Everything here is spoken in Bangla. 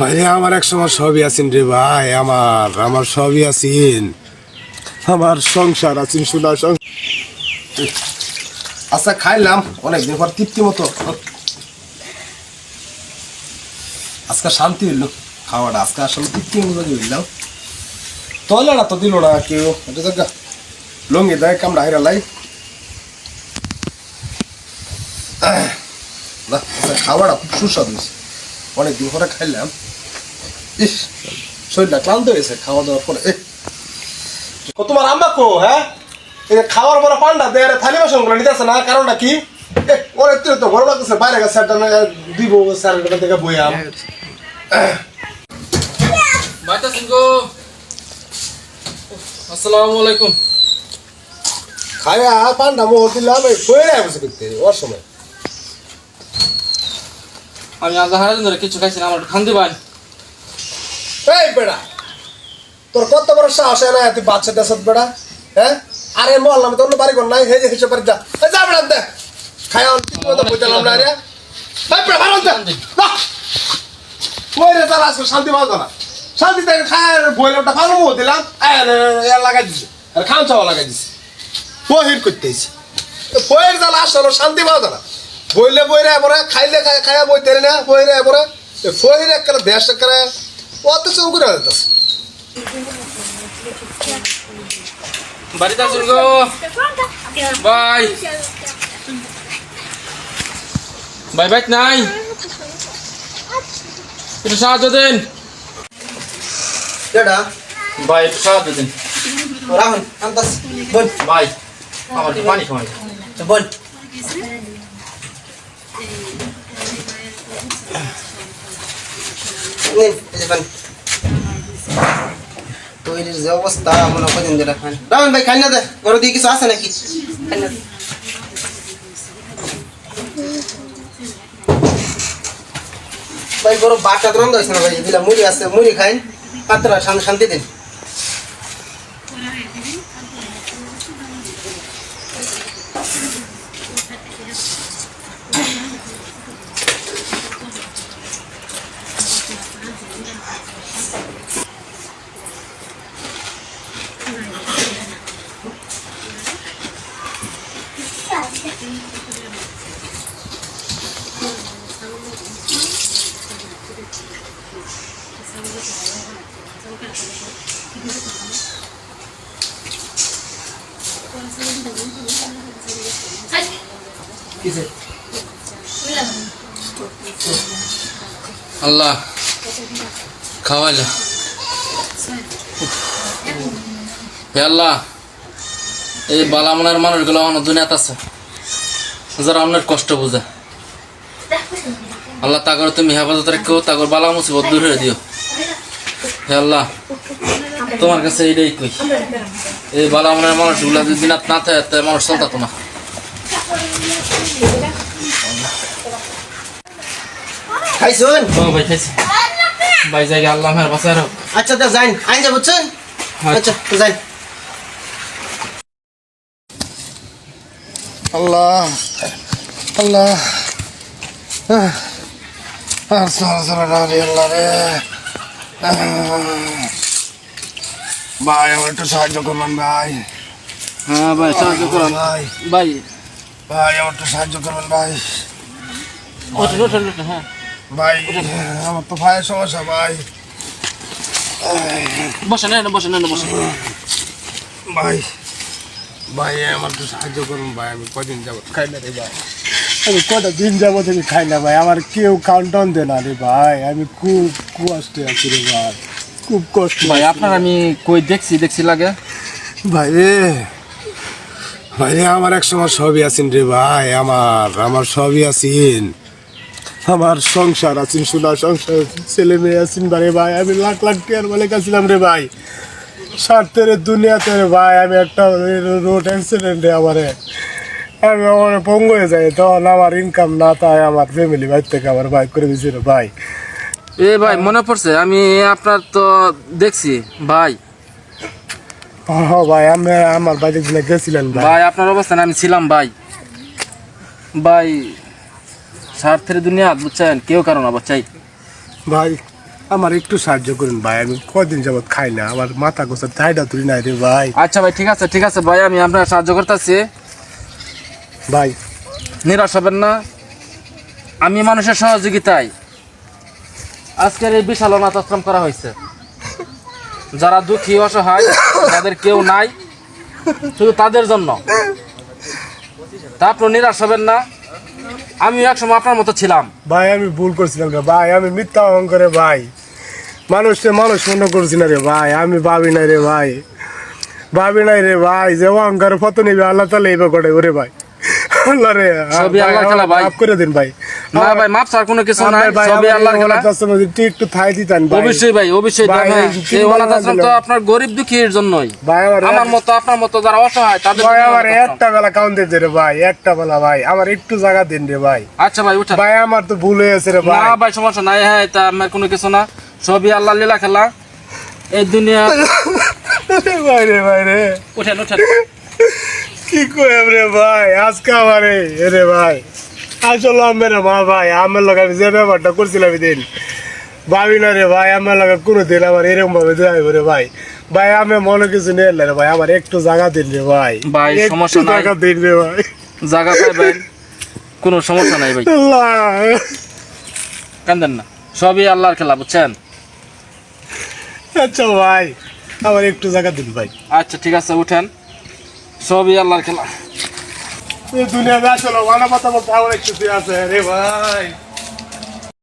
ভাই আমার এক সময় সবই আছেন রে ভাই, আমার আমার সবই আছেন, আমার সংসার আছেন, সোনা সংসার। আচ্ছা খাইলাম অনেকদিন পর তৃপ্তি মতো, আজকে শান্তি হইল খাওয়াটা, আজকে আসলে তৃপ্তি মতো হইলাম। তলে না তো দিল না কেউ, এটা লঙ্গি দেয় কামড়া হাইরালাই না। আচ্ছা খাওয়াটা খুব সুস্বাদু হয়েছে, অনেকদিন পরে খাইলাম। ইস শরীরটা ক্লান্ত হয়েছে খাওয়া দাওয়ার পরে। তোমার আম্মা কো? হ্যাঁ খাওয়ার পরে পান্ডা দেয় থালি বাসন গুলো নিতেছে না, কারণটা কি? ওর তো গরম লাগতেছে, বাইরে গেছে দিব স্যার থেকে বইয়াম। আসসালামু আলাইকুম। খায়া পান্ডা মোহ দিলাম, বসে করতে ওর সময়। আমি আজ হারাদিন ধরে কিছু খাইছি না, আমার খান দিবান। এই বেড়া তোর কত বড় সাহস না, তুই বাচ্চা দেশ বেড়া। হ্যাঁ আরে মহল্লাম তো অন্য বাড়ি কর নাই, হে যে হিসেবে যা যা বেড়া দে খায়া বুঝলাম না রে। ওই রে তার আজকে শান্তি পাওয়া না, শান্তি থেকে খায় বইলামটা ভালো মো দিলাম, লাগাই দিছি আর খাওয়া চাওয়া লাগাই দিছি। বহির করতেছি বইয়ের জ্বালা আসলে শান্তি পাওয়া না। বইলে বইরে পরে খাইলে খাইয়া বই তেরে না, বইরে পরে ফহির এক দেশ করে অত চৌ করে যেতেছে। বাড়িতে আসুন গো ভাই। ভাই বাইক নাই, একটু সাহায্য দিন ভাই, একটু সাহায্য দিন ভাই, আমার একটু পানি খাওয়াই বল। তৈরির যে অবস্থা মনে করেন যেটা খান রামেন ভাই, খাই না দে ঘরে দিয়ে কিছু আছে নাকি? ভাই বড় বাটা দ্রন্দ্ব হয়েছে না ভাই, দিলা মুড়ি আছে, মুড়ি খাইন পাত্রা শান্তি দিন। আল্লাহ খাওয়াইলা, হে আল্লাহ এই বালামনের মানুষগুলো আমার দুনিয়াতে আছে যারা আপনার কষ্ট বুঝে। আল্লাহ তাগর তুমি হেফাজত রেখো, তাগর বালা মুসিবত দূর হয়ে দিও। হে আল্লাহ তোমার কাছে এইটাই কই, এই বালামনের মানুষগুলো যদি দিনাত না থাকে মানুষ চলতো না। খাইছুন? ও ভাই খাইছি ভাই, জায়গা আল্লাহ মেহর বাঁচায় রাখো। আচ্ছা তা যাইন, আইন যা বুঝছেন? আচ্ছা যাইন। আল্লাহ আল্লাহ আল্লাহ রে ভাই, আমার একটু সাহায্য করবেন ভাই। হ্যাঁ ভাই সাহায্য করুন ভাই, ভাই, ভাই আমার একটু সাহায্য করবেন ভাই। হ্যাঁ ভাই আমার তো ভাইয়ের সমস্যা ভাই। বসেন বসেন বসেন ভাই ভাই আমার একটু সাহায্য করুন ভাই, আমি কদিন যাবো খাই না রে ভাই, আমি কটা দিন যাবো থেকে খাই না ভাই, আমার কেউ কাউন্টাউন দে না রে ভাই, আমি খুব কষ্টে আছি রে ভাই, খুব কষ্ট ভাই। আপনার আমি কই দেখছি লাগে ভাই রে। ভাই আমার এক সময় সবই আছেন রে ভাই, আমার আমার সবই আছেন, আমার সংসার আছেন, সোনা সংসার, ছেলে মেয়ে আছেন রে ভাই। আমি লাখ লাখ টাকার মালিক আছিলাম রে ভাই, স্বার্থের দুনিয়াতে রে ভাই। আমি একটা রোড অ্যাক্সিডেন্টে আমি আমার পঙ্গু হয়ে যাই, তখন আমার ইনকাম না, তাই আমার ফ্যামিলি ভাই থেকে আমার বাইক করে দিয়েছি রে ভাই। এ ভাই মনে পড়ছে, আমি আপনার তো দেখছি ভাই। ভাই আমি আমার বাড়িতে গেছিলেন ভাই, আপনার অবস্থানে আমি ছিলাম ভাই। ভাই স্বার্থের দুনিয়া বুঝছেন, কেউ কারো না বাচ্চাই ভাই। আমার একটু সাহায্য করুন ভাই, আমি কদিন যাবত খাই না, আমার মাথা গোছা চাইডা তুই নাই রে ভাই। আচ্ছা ভাই ঠিক আছে ভাই, আমি আপনার সাহায্য করতেছি ভাই নিরাশ হবেন না। আমি মানুষের সহযোগিতায় আজকের এই বিশাল অনাথ আশ্রম করা হয়েছে। যারা দুঃখী অসহায়, যাদের কেউ নাই, শুধু তাদের জন্য। তা আপনি নিরাশ হবেন না, আমি একসময় আপনার মতো ছিলাম। ভাই আমি ভুল করছিলাম রে ভাই, আমি মিথ্যা অহংকারে ভাই মানুষকে মানুষ মনে করছি না রে ভাই, আমি ভাবি নাই রে ভাই, যে অহংকার ফত নিবে আল্লাহ তাহলে এইবার করে ওরে ভাই, আল্লাহ রে সবই আল্লাহর খেলা ভাই। মাফ করে দিন ভাই। না ভাই, মাপ ছাড় কোনো কিছু নাই, সবই আল্লাহর খেলা। একটু থাই দিতেন ভাই। অবশ্যই ভাই, অবশ্যই ভাই, দেন, হ্যাঁ। এই এই অনাথ আশ্রম তো আপনার গরিব দুঃখীর জন্যই। ভাই আমার মতো আপনার মতো যারা অসহায় তাদের ভাই জন্য আমার অনাথ আশ্রম। একটা বেলা কাউন্ট দিতে রে ভাই, একটা বেলা ভাই আমার একটু জায়গা দিন রে ভাই। আচ্ছা ভাই উঠেন। ভাই আমার তো ভুল হয়েছে রে না ভাই। ভাই সমস্যা নাই, হ্যাঁ এটা আমার কোনো কিছু না, সবই আল্লাহর লীলা খেলা। এই দুনিয়া ভাই রে উঠেন কি কইম রে ভাই, আজকে আমারে রে ভাই আসলে আমার মা ভাই আমার লোক আমি যে ব্যাপারটা করছিলাম দিন ভাবি না রে ভাই, আমার লোক কোনোদিন আমার এরকম ভাবে দেওয়া রে ভাই। ভাই আমি মনে কিছু নিয়ে রে ভাই, আমার একটু জায়গা দিন রে ভাই। ভাই, একটু সমস্যা নাই। জায়গা দিন রে ভাই। জায়গা পাইবেন, কোনো সমস্যা নাই ভাই, আল্লাহ। কান্দেন না, সবই আল্লাহর খেলা, বুঝছেন? আচ্ছা ভাই আমার একটু জায়গা দিন ভাই। আচ্ছা ঠিক আছে উঠেন, সবই আল্লাহর খেলা। এই দুনিয়াতে আসলে মানবতা বলতে আমার একটু আছে রে ভাই।